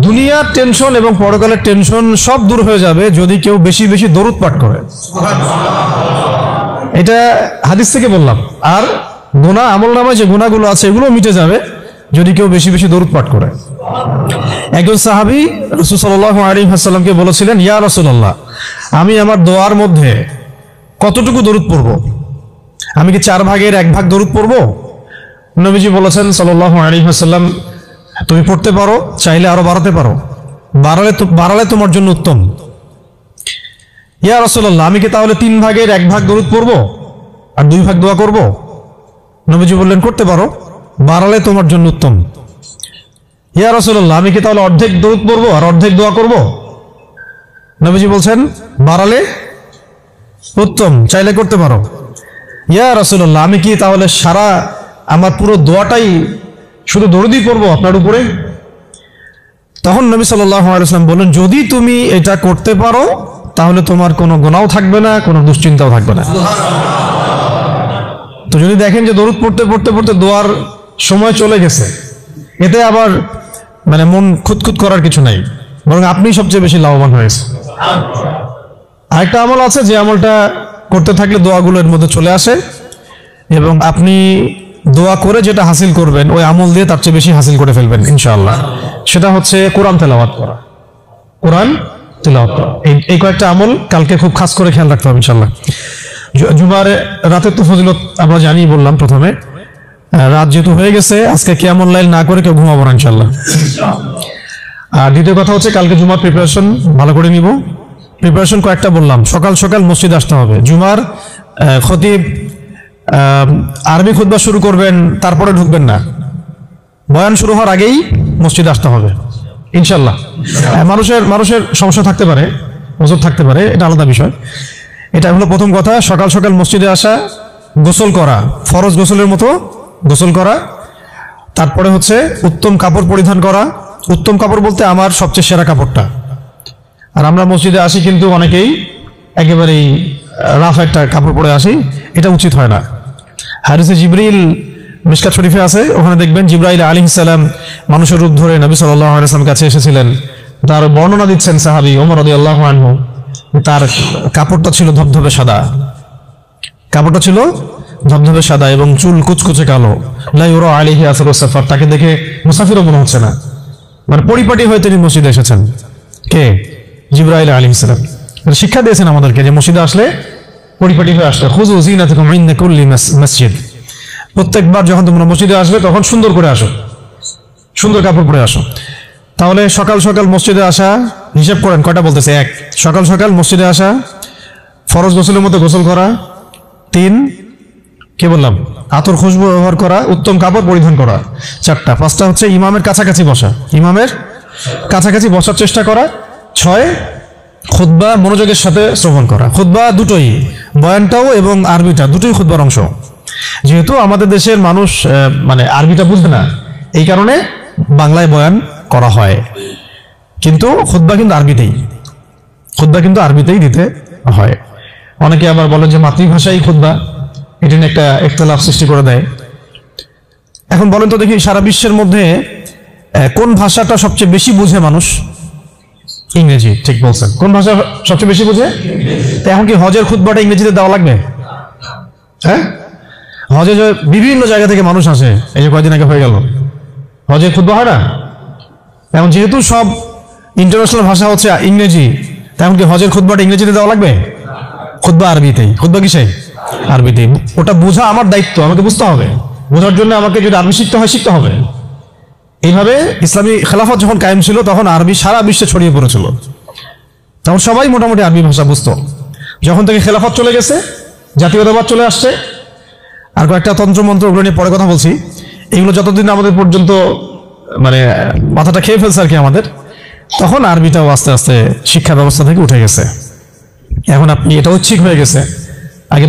দুনিয়ার টেনশন এবং পরকালের টেনশন সব দূর হয়ে যাবে যদি কেউ বেশি বেশি দরুদ পাঠ করে। এটা হাদিস থেকে বললাম। আর গুনাহ, আমলনামায় যে গুনাহগুলো আছে এগুলো মিটে যাবে যদি কেউ বেশি বেশি দরুদ পাঠ করে। একজন সাহাবী রাসূল সাল্লাল্লাহু আলাইহি ওয়াসাল্লামকে বলেছিলেন, ইয়া রাসূলুল্লাহ, আমি আমার দোয়ার মধ্যে কতটুকু দরুদ পড়ব? আমি কি 4 ভাগের 1 ভাগ দরুদ পড়ব? নবীজি বলেছেন সাল্লাল্লাহু আলাইহি ওয়াসাল্লাম, তুমি পড়তে পারো, চাইলে আরো বাড়াতে পারো, বাড়ালে তোমার জন্য উত্তম। ইয়া রাসূলুল্লাহ, আমি কি তাহলে 3 ভাগের 1 ভাগ দরুদ পড়ব আর 2 ভাগ দোয়া করব? নবীজি বললেন, করতে পারো, বাড়ালে তোমার জন্য উত্তম। ইয়া রাসূলুল্লাহ, আমি কি তাহলে অর্ধেক দরুদ পড়ব আর অর্ধেক দোয়া করব? নবীজি বলছেন, বাড়ালে উত্তম, চাইলে করতে পারো। ইয়া রাসূলুল্লাহ, আমি কি তাহলে সারা আমার পুরো দোয়াটাই শুধু দরুদই পড়বো আপনার উপরে? তখন নবী সাল্লাল্লাহু আলাইহি ওয়াসাল্লাম বললেন, যদি তুমি এটা করতে পারো তাহলে তোমার কোনো গুনাহও থাকবে না, কোনো দুশ্চিন্তাও থাকবে না। তো যদি দেখেন যে দরুদ পড়তে পড়তে পড়তে দোয়ার সময় চলে গেছে, এতে আবার মানে মন খুঁতখুত করার কিছু নাই, বরং আপনি সবচেয়ে বেশি লাভবান হয়েছে। আরেকটা আমল আছে যে আমলটা করতে থাকলে দোয়াগুলো এর মধ্যে চলে আসে এবং আপনি দোয়া করে যেটা হাসিল করবেন ওই আমল দিয়ে তার চেয়ে বেশি হাসিল করে ফেলবেন ইনশাআল্লাহ। সেটা হচ্ছে কোরআন তেলাওয়াত করা। কোরআন তেলাওয়াত করা, এই কয়েকটা আমল কালকে খুব খাস করে খেয়াল রাখতে হবে ইনশাআল্লাহ। জুমার রাতের তো ফজিলত আমরা জানি, বললাম প্রথমে। রাত যেহেতু হয়ে গেছে, আজকে কিয়ামুল লাইল না করে কেউ ঘুমাবো না ইনশাআল্লাহ। আর দ্বিতীয় কথা হচ্ছে কালকে জুমার প্রিপারেশন ভালো করে নিব। প্রিপারেশন কয়েকটা বললাম। সকাল সকাল মসজিদে আসতে হবে। জুমার খতিব আরবি খুতবা শুরু করবেন, তারপরে ঢুকবেন না, বয়ান শুরু হওয়ার আগেই মসজিদে আসতে হবে ইনশাআল্লাহ। মানুষের সমস্যা থাকতে পারে, ওজর থাকতে পারে, এটা আলাদা বিষয়। এটা হলো প্রথম কথা। সকাল সকাল মসজিদে আসা, গোসল করা, ফরজ গোসলের মতো গোসল করা, তারপরে হচ্ছে উত্তম কাপড় পরিধান করা। উত্তম কাপড় বলতে আমার সবচেয়ে সেরা কাপড়টা। আর আমরা মসজিদে আসি কিন্তু অনেকেই একেবারেই রাফ একটা কাপড় পরে আসি, এটা উচিত হয় না। হাদিসে জিবরিল মিশকাত শরীফে আছে, ওখানে দেখবেন জিবরাইল আলাইহিস সালাম মানুষের রূপ ধরে নবী সাল্লাল্লাহু আলাইহি ওয়াসাল্লামের কাছে এসেছিলেন। তার বর্ণনা দিচ্ছেন সাহাবী ওমর রাদিয়াল্লাহু আনহু, তার কাপড়টা ছিল ধবধবে সাদা, কাপড়টা ছিল ধবধবে সাদা এবং চুল কুচকুচে কালো। লা ইউরা আলাইহি আসরুস সাফার, তাকে দেখে মুসাফিরও মনে হচ্ছে না, মানে পরিপাটি হয়ে তিনি মসজিদে এসেছেন। কে? জিবরাইল আলাইহিস সালাম। শিক্ষা দিয়েছেন আমাদেরকে যে মসজিদে আসলে পরিপাটি হয়ে আসলে খুযু যিনাতাকুম ইনদা কুল্লি মসজিদ। প্রত্যেকবার যখন তোমরা মসজিদে আসবে তখন সুন্দর করে আসো, সুন্দর কাপড় পরে আসো। তাহলে সকাল সকাল মসজিদে আসা, হিসাব করেন কয়টা বলতেছে। 1, সকাল সকাল মসজিদে আসা, ফরজ গোসলের মতো গোসল করা। 3, কি বললাম, আতর খুশবু ব্যবহার করা, উত্তম কাপড় পরিধান করা। 4টা। 5টা হচ্ছে ইমামের কাছাকাছি বসা, ইমামের কাছাকাছি বসার চেষ্টা করা। 6, খুতবা মনোযোগের সাথে শ্রবণ করা। খুতবা দুটোই, বয়ানটাও এবং আরবিটা দুটোই খুতবার অংশ। যেহেতু আমাদের দেশের মানুষ মানে আরবিটা বুঝবে না, এই কারণে বাংলায় বয়ান করা হয়, কিন্তু খুতবা কিন্তু আরবিতেই, খুতবা কিন্তু আরবিতেই দিতে হয়। অনেকে আবার বলেন যে মাতৃভাষাই খুতবা, এটা নিয়ে একটা ইখতিলাফ সৃষ্টি করে দেয়। এখন বলেন তো দেখি, সারা বিশ্বের মধ্যে কোন ভাষাটা সবচেয়ে বেশি বুঝে মানুষ? ইংরেজি। ঠিক বলছেন। কোন ভাষা সবচেয়ে বেশি বুঝে? এখন কি হজের খুতবাটা ইংরেজিতে দেওয়া লাগবে? হ্যাঁ, হজে যে বিভিন্ন জায়গা থেকে মানুষ আসে, এই যে কয়েকদিন আগে হয়ে গেল, হজের খুতবা হয় না? এখন যেহেতু সব ইন্টারন্যাশনাল ভাষা হচ্ছে ইংরেজি, তেমন কি হজের খুতবাটা ইংরেজিতে দেওয়া লাগবে? খুতবা আরবিতেই। খুতবা কিসে? আরবিতেই। ওটা বোঝা আমার দায়িত্ব, আমাকে বুঝতে হবে। বোঝার জন্য আমাকে যদি আরবি শিখতে হয়, শিখতে হবে। এইভাবে ইসলামী খেলাফত যখন কায়েম ছিল তখন আরবি সারা বিশ্বে ছড়িয়ে পড়েছিল, তখন সবাই মোটামুটি আরবি ভাষা বুঝতো। যখন থেকে খেলাফত চলে গেছে, জাতীয়তাবাদ চলে আসছে, আর কয়েকটা তন্ত্রমন্ত্র, ওগুলো নিয়ে পরে কথা বলছি, এগুলো যতদিন আমাদের পর্যন্ত মানে মাথাটা খেয়ে ফেলছে আর কি আমাদের, তখন আরবিটাও আস্তে আস্তে শিক্ষা ব্যবস্থা থেকে উঠে গেছে। এখন আপনি এটা ঐচ্ছিক হয়ে গেছে। আগে